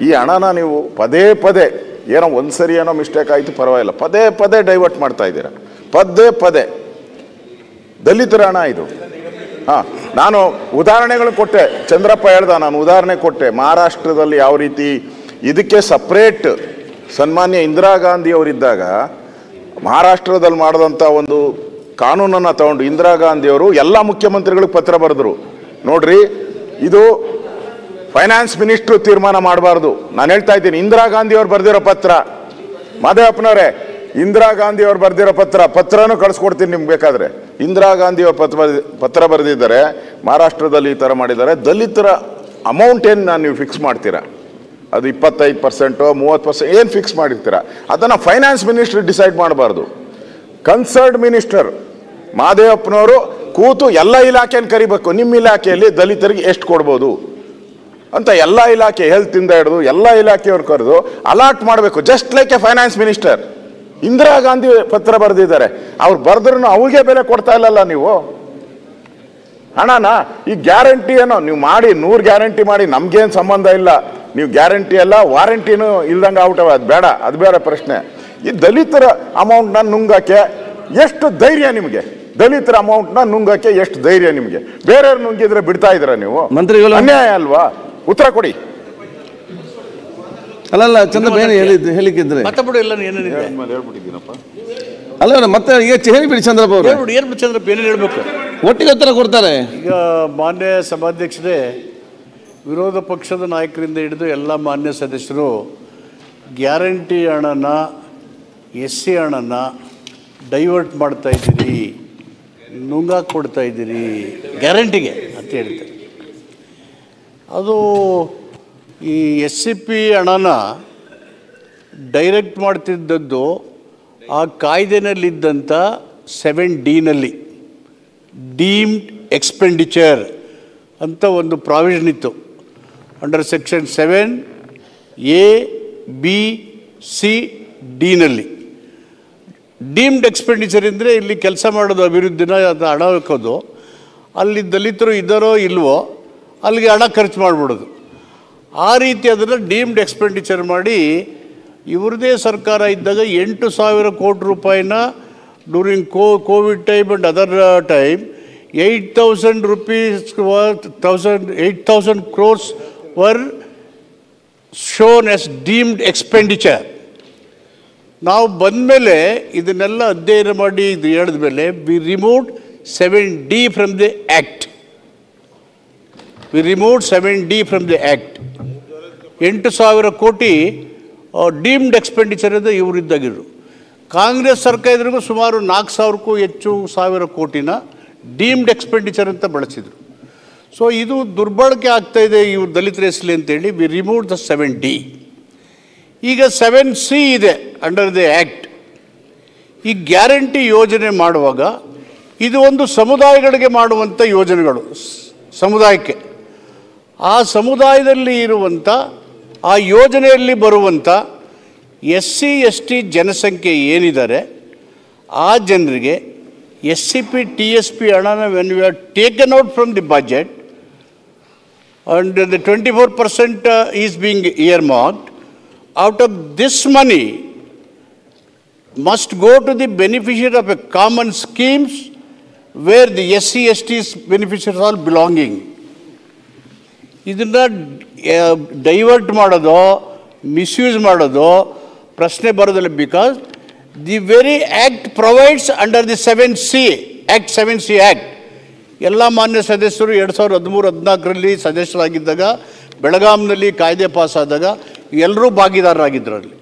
ಈ ಹಣನ ನೀವು ಪದೇ ಪದೇ ಏನೋ ಒಂದು ಸರಿ ಏನೋ ಮಿಸ್ಟೇಕ್ ಆಯಿತು ಪರವಾಗಿಲ್ಲ, ಪದೇ ಪದೇ ಡೈವರ್ಟ್ ಮಾಡ್ತಾ ಇದ್ದೀರಾ, ಪದೇ ಪದೇ. ದಲಿತರ ಹಣ ಇದು. ನಾನು ಉದಾಹರಣೆಗಳು ಕೊಟ್ಟೆ, ಚಂದ್ರಪ್ಪ ಹೇಳ್ದ, ನಾನು ಉದಾಹರಣೆ ಕೊಟ್ಟೆ. ಮಹಾರಾಷ್ಟ್ರದಲ್ಲಿ ಯಾವ ರೀತಿ ಇದಕ್ಕೆ ಸಪ್ರೇಟ್ ಸನ್ಮಾನ್ಯ ಇಂದಿರಾ ಗಾಂಧಿ ಅವರಿದ್ದಾಗ ಮಹಾರಾಷ್ಟ್ರದಲ್ಲಿ ಮಾಡಿದಂಥ ಒಂದು ಕಾನೂನನ್ನು ತಗೊಂಡು ಇಂದಿರಾ ಗಾಂಧಿಯವರು ಎಲ್ಲ ಮುಖ್ಯಮಂತ್ರಿಗಳಿಗೆ ಪತ್ರ ಬರೆದ್ರು. ನೋಡ್ರಿ, ಇದು ಫೈನಾನ್ಸ್ ಮಿನಿಸ್ಟ್ರು ತೀರ್ಮಾನ ಮಾಡಬಾರ್ದು. ನಾನು ಹೇಳ್ತಾ ಇದ್ದೀನಿ, ಇಂದಿರಾ ಗಾಂಧಿ ಅವ್ರು ಬರೆದಿರೋ ಪತ್ರ, ಮಾದೇವಪ್ಪನವರೇ, ಇಂದಿರಾ ಗಾಂಧಿ ಅವ್ರು ಬರೆದಿರೋ ಪತ್ರನೂ ಕಳಿಸ್ಕೊಡ್ತೀನಿ ನಿಮ್ಗೆ ಬೇಕಾದ್ರೆ. ಇಂದಿರಾ ಗಾಂಧಿ ಅವ್ರ ಪತ್ರ ಬರೆದಿದ್ದಾರೆ, ಮಹಾರಾಷ್ಟ್ರದಲ್ಲಿ ಈ ಥರ ಮಾಡಿದ್ದಾರೆ. ದಲಿತರ ಅಮೌಂಟ್ ಏನು ನೀವು ಫಿಕ್ಸ್ ಮಾಡ್ತೀರಾ? ಅದು 25%, 30% ಏನು ಫಿಕ್ಸ್ ಮಾಡಿರ್ತೀರ? ಅದನ್ನು ಫೈನಾನ್ಸ್ ಮಿನಿಸ್ಟರ್ ಡಿಸೈಡ್ ಮಾಡಬಾರ್ದು. ಕನ್ಸರ್ನ್ ಮಿನಿಸ್ಟರ್ ಮಾದೇವಪ್ಪನವರು ಕೂತು ಎಲ್ಲ ಇಲಾಖೆಯನ್ನು ಕರಿಬೇಕು, ನಿಮ್ಮ ಇಲಾಖೆಯಲ್ಲಿ ದಲಿತರಿಗೆ ಎಷ್ಟು ಕೊಡ್ಬೋದು ಅಂತ ಎಲ್ಲ ಇಲಾಖೆ, ಹೆಲ್ತಿಂದ ಹಿಡಿದು ಎಲ್ಲ ಇಲಾಖೆಯವ್ರು ಕರೆದು ಅಲಾಟ್ ಮಾಡಬೇಕು. Just like A finance minister. Indira Gandhi ಪತ್ರ ಬರೆದಿದ್ದಾರೆ, ಅವ್ರು ಬರೆದ್ರೂ ಅವ್ರಿಗೆ ಬೆಲೆ ಕೊಡ್ತಾ ಇಲ್ಲಲ್ಲ ನೀವು ಹಣನ. ಈ ಗ್ಯಾರಂಟಿ ಏನೋ ನೀವು ಮಾಡಿ, 100 ಗ್ಯಾರಂಟಿ ಮಾಡಿ, ನಮ್ಗೇನು ಸಂಬಂಧ ಇಲ್ಲ. ನೀವು ಗ್ಯಾರಂಟಿ ಎಲ್ಲ ವಾರಂಟಿನೂ ಇಲ್ದಂಗೆ ಔಟವ, ಅದು ಬೇಡ, ಅದು ಬೇರೆ ಪ್ರಶ್ನೆ. ಈ ದಲಿತರ ಅಮೌಂಟ್ನ ನುಂಗಕ್ಕೆ ಎಷ್ಟು ಧೈರ್ಯ ನಿಮಗೆ? ದಲಿತರ ಅಮೌಂಟ್ನ ನುಂಗಕ್ಕೆ ಎಷ್ಟು ಧೈರ್ಯ ನಿಮಗೆ? ಬೇರೆಯವ್ರು ನುಂಗಿದ್ರೆ ಬಿಡ್ತಾ ಇದ್ದೀರಾ ನೀವು? ಮಂತ್ರಿಗಳು ಅನ್ಯಾಯ ಅಲ್ವಾ? ಉತ್ತರ ಕೊಡಿ. ಅಲ್ಲಲ್ಲ, ಚಂದ್ರಪ್ಪ ಏನು ಹೇಳಿಕ್ಕಿದ್ರೆ ಅಲ್ಲ, ಮತ್ತೆ ಈಗ ಹೇಳಿಬಿಡಿ ಚಂದ್ರಪ್ಪ ಅವರು. ಚಂದ್ರಪ್ಪ ಏನೇನು ಹೇಳ್ಬೇಕು, ಒಟ್ಟಿಗೆ ಉತ್ತರ ಕೊಡ್ತಾರೆ. ಈಗ ಮಾನ್ಯ ಸಭಾಧ್ಯಕ್ಷರೇ, ವಿರೋಧ ಪಕ್ಷದ ನಾಯಕರಿಂದ ಹಿಡಿದು ಎಲ್ಲ ಮಾನ್ಯ ಸದಸ್ಯರು ಗ್ಯಾರಂಟಿ ಹಣನ, SC ಹಣನ ಡೈವರ್ಟ್ ಮಾಡ್ತಾ ಇದ್ದೀರಿ, ನುಂಗಾಕ್ ಕೊಡ್ತಾ ಇದ್ದೀರಿ ಗ್ಯಾರಂಟಿಗೆ ಅಂತ ಹೇಳ್ತಾರೆ. ಅದು ಈ SCP ಹಣನ ಡೈರೆಕ್ಟ್ ಮಾಡ್ತಿದ್ದದ್ದು ಆ ಕಾಯ್ದೆನಲ್ಲಿದ್ದಂಥ 7D ಡೀಮ್ಡ್ ಎಕ್ಸ್ಪೆಂಡಿಚರ್ ಅಂತ ಒಂದು ಪ್ರಾವಿಷನ್ ಇತ್ತು. Under section 7A, B, C, D deemed expenditure ಅಂದರೆ ಇಲ್ಲಿ ಕೆಲಸ ಮಾಡೋದು, ಅಭಿವೃದ್ಧಿನ ಅದು ಹಣ ಹಾಕೋದು, ಅಲ್ಲಿ ದಲಿತರು ಇದ್ದಾರೋ ಇಲ್ವೋ ಅಲ್ಲಿಗೆ ಹಣ ಖರ್ಚು ಮಾಡಿಬಿಡೋದು. ಆ ರೀತಿ ಅದನ್ನು ಡೀಮ್ಡ್ ಎಕ್ಸ್ಪೆಂಡಿಚರ್ ಮಾಡಿ ಇವ್ರದೇ ಸರ್ಕಾರ ಇದ್ದಾಗ 8,000 ಕೋಟಿ ರೂಪಾಯಿನ during Covid time and other time 8,000 rupees worth 8,000 crores were shown as deemed expenditure. ನಾವು ಬಂದಮೇಲೆ ಇದನ್ನೆಲ್ಲ ಅಧ್ಯಯನ ಮಾಡಿ ಇದು ಹೇಳಿದ ಮೇಲೆ we removed 7D from the act. We removed 7D from the act. 8,000 ಕೋಟಿ ಡೀಮ್ಡ್ ಎಕ್ಸ್ಪೆಂಡಿಚರ್ ಅಂತ ಇವರಿದ್ದಾಗಿರು. ಕಾಂಗ್ರೆಸ್ ಸರ್ಕಾರ ಇದ್ರಿಗೂ ಸುಮಾರು 4,000ಕ್ಕೂ ಹೆಚ್ಚು ಸಾವಿರ ಕೋಟಿನ ಡೀಮ್ಡ್ ಎಕ್ಸ್ಪೆಂಡಿಚರ್ ಅಂತ ಬಳಸಿದರು. ಸೊ ಇದು ದುರ್ಬಳಕೆ ಆಗ್ತಾಯಿದೆ ಇವ್ರು ದಲಿತರ ಹೆಸಲಿ ಅಂತೇಳಿ ವಿ ರಿಮೂವ್ ದ 7D. ಈಗ 7C ಇದೆ ಅಂಡರ್ ದಿ ಆ್ಯಕ್ಟ್. ಈ ಗ್ಯಾರಂಟಿ ಯೋಜನೆ ಮಾಡುವಾಗ ಇದು ಒಂದು ಸಮುದಾಯಗಳಿಗೆ ಮಾಡುವಂಥ ಯೋಜನೆಗಳು, ಸಮುದಾಯಕ್ಕೆ. ಆ ಸಮುದಾಯದಲ್ಲಿ ಇರುವಂಥ ಆ ಯೋಜನೆಯಲ್ಲಿ ಬರುವಂಥ SC ST ಜನಸಂಖ್ಯೆ ಏನಿದ್ದಾರೆ ಆ ಜನರಿಗೆ SCP TSP ಹಣನ when you are taken out from the budget and the 24% is being earmarked, out of this money must go to the beneficiary of a common schemes where the SC ST's beneficiaries are belonging. ಇದನ್ನು divert ಮಾಡೋದು, misuse ಮಾಡೋದು ಪ್ರಶ್ನೆ ಬರೋದಿಲ್ಲ. Because the very act provides under the 7C act. ಎಲ್ಲ ಮಾನ್ಯ ಸದಸ್ಯರು 2013-14 ಸದಸ್ಯರಾಗಿದ್ದಾಗ ಬೆಳಗಾಂನಲ್ಲಿ ಕಾಯ್ದೆ ಪಾಸಾದಾಗ ಎಲ್ಲರೂ ಭಾಗಿದಾರರಾಗಿದ್ದರು. ಅಲ್ಲಿ